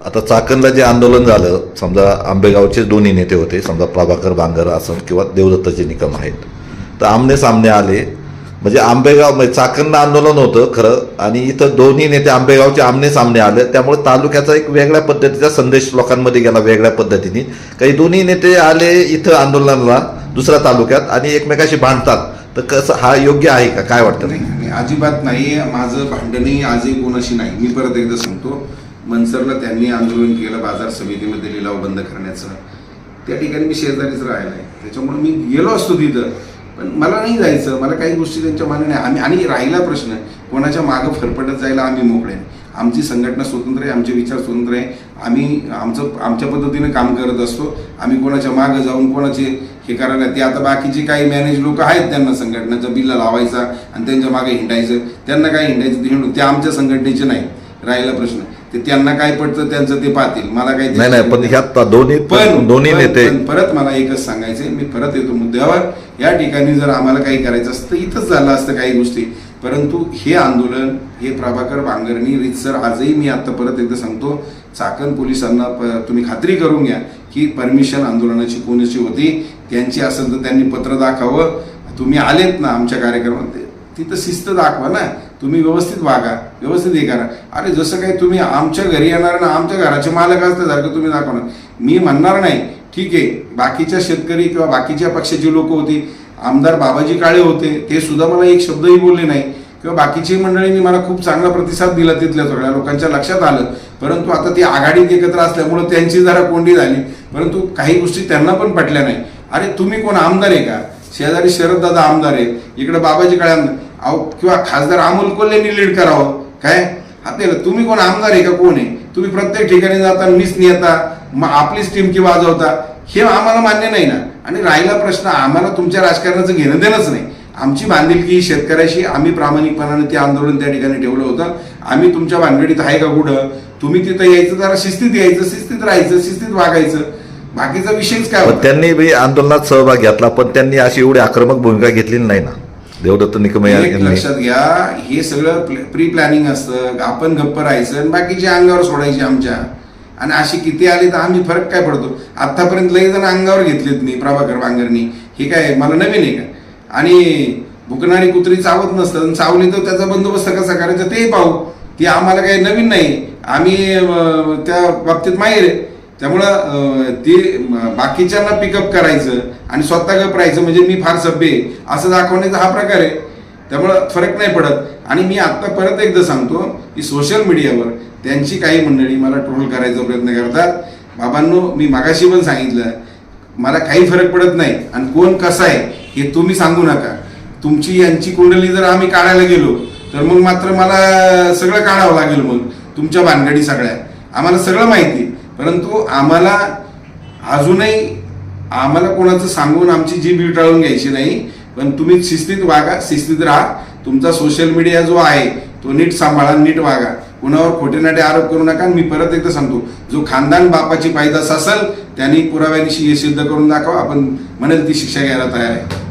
आता चाकणला जे आंदोलन झालं, समजा आंबेगावचे दोन्ही नेते होते, समजा प्रभाकर बांगर असं किंवा देवदत्ताचे निकम आहेत, तर आमने सामने आले. म्हणजे आंबेगाव म्हणजे चाकणला आंदोलन होतं खरं, आणि इथं दोन्ही नेते आंबेगावचे आमने सामने आले. त्यामुळे तालुक्याचा एक वेगळ्या पद्धतीचा संदेश लोकांमध्ये गेला, वेगळ्या पद्धतीने. काही दोन्ही नेते आले इथं आंदोलनाला दुसऱ्या तालुक्यात आणि एकमेकाशी भांडतात, तर कसं हा योग्य आहे का, काय वाटतं? नाही, अजिबात नाही. माझं भांडणही आजही कोणाशी नाही. मी परत एकदा सांगतो, मनसरला त्यांनी आंदोलन केलं बाजार समितीमध्ये लिलाव बंद करण्याचं, त्या ठिकाणी मी शेजारीच राहिला आहे. त्याच्यामुळे मी गेलो असतो तिथं, पण मला नाही जायचं. मला काही गोष्टी त्यांच्या माने नाही. आम्ही आणि राहिला प्रश्न कोणाच्या मागं फरफटत जायला आम्ही मोकळे नाही. आमची संघटना स्वतंत्र आहे, आमचे विचार स्वतंत्र आहे. आम्ही आमच्या पद्धतीने काम करत असतो. आम्ही कोणाच्या मागं जाऊन कोणाचे हे करायला, ते आता बाकीचे काही मॅनेज लोक आहेत, त्यांना संघटनेचा बिल्ला लावायचा आणि त्यांच्या मागे हिंडायचं. त्यांना काय हिंडायचं ते हिंडू, ते आमच्या संघटनेचे नाही. राहिला प्रश्न ते त्यांना काय पडतं त्यांचं ते पाहतील, मला काही नाही. पण ह्यात दोन्ही नेते परत मला एकच सांगायचंय, मी परत येतो मुद्द्यावर. या ठिकाणी जर आम्हाला काही करायचं असतं तर इथंच झालं असतं काही गोष्टी, परंतु हे आंदोलन हे प्रभाकर बांगरनी रीतसर आजही मी आता परत एकदा सांगतो, चाकण पोलिसांना तुम्ही खात्री करून घ्या की परमिशन आंदोलनाची कोणाची होती, त्यांची असेल तर त्यांनी पत्र दाखवावं. तुम्ही आलेत ना आमच्या कार्यक्रमात, तिथं शिस्त दाखवा ना, तुम्ही व्यवस्थित वागा, व्यवस्थित हे करा. अरे जसं काही तुम्ही आमच्या घरी येणार ना, आमच्या घराचे मालक असल्यासारखं तुम्ही दाखवणार. मी म्हणणार नाही, ठीक आहे, बाकीच्या शेतकरी किंवा बाकीच्या पक्षाची लोक होती, आमदार बाबाजी काळे होते, ते सुद्धा मला एक शब्दही बोलले नाही, किंवा बाकीची मंडळींनी मला खूप चांगला प्रतिसाद दिला, तिथल्या सगळ्या लोकांच्या लक्षात आलं. परंतु आता ती आघाडीत एकत्र असल्यामुळे त्यांची जरा कोंडी झाली, परंतु काही गोष्टी त्यांना पण पटल्या नाही. अरे तुम्ही कोण आमदार आहे का? शेजारी शरददादा आमदार आहेत, इकडे बाबाजी काळे आमदार, किंवा खासदार अमोल कोल्हेंनी लीड करावं काय? आपल्याला तुम्ही कोण आमदार आहे का, कोण आहे? तुम्ही प्रत्येक ठिकाणी जाता, मिस नेता, आपलीच टिमकी वाजवता, हे आम्हाला मान्य नाही ना. आणि राहिला प्रश्न, आम्हाला तुमच्या राजकारणाचं घेणं देणंच नाही. आमची बांधिलकी शेतकऱ्याशी, आम्ही प्रामाणिकपणाने ते आंदोलन त्या ठिकाणी ठेवलं होतं. आम्ही तुमच्या भानगडीत आहे का कुठं? तुम्ही तिथं यायचं, जरा शिस्तीत यायचं, शिस्तीत राहायचं, शिस्तीत वागायचं, बाकीचा विषयच काय होता. त्यांनी आंदोलनात सहभाग घेतला, पण त्यांनी अशी एवढी आक्रमक भूमिका घेतली नाही ना देवदत्त निकम. लक्षात घ्या, हे सगळं प्री प्लॅनिंग असतं. आपण गप्प राहायचं आणि बाकीचे अंगावर सोडायचे आमच्या. आणि अशी किती आली तर आम्ही फरक काय पडतो? आतापर्यंत लई जण अंगावर घेतलेत नाही प्रभाकर बांगरनी, हे काय मला नवीन आहे का? आणि भुकणारी कुत्री चावत नसतं, चावली तर त्याचा बंदोबस्त कसा करायचा ते पाहू. ती आम्हाला काही नवीन नाही, आम्ही त्या बाबतीत माहीर आहे. त्यामुळं ते बाकीच्यांना पिकअप करायचं आणि स्वतः गप राहायचं म्हणजे मी फार सभ्य आहे असं दाखवण्याचा हा प्रकार आहे. त्यामुळं फरक नाही पडत. आणि मी आत्ता परत एकदा सांगतो की सोशल मीडियावर त्यांची काही मंडळी मला ट्रोल करायचा प्रयत्न करतात. बाबांनो, मी मागाशी पण सांगितलं, मला काही फरक पडत नाही आणि कोण कसा आहे हे तुम्ही सांगू नका. तुमची यांची कुंडली जर आम्ही काढायला गेलो तर मग मात्र मला सगळं काढावं लागेल. मग तुमच्या भानगडी सगळ्या आम्हाला सगळं माहिती, परंतु आम्हाला अजूनही आम्हाला कोणाचं सांगून आमची जीभ विटाळून घ्यायची नाही. पण तुम्ही शिस्तीत वागा, शिस्तीत राहा. तुमचा सोशल मीडिया जो आहे तो नीट सांभाळा, नीट वागा, कुणावर खोटेनाटे आरोप करू नका. मी परत एकदा सांगतो, जो खानदान बापाची पायदास असेल त्यांनी पुराव्यानिशी हे सिद्ध करून दाखवा, आपण म्हणेल ती शिक्षा घ्यायला तयार आहे.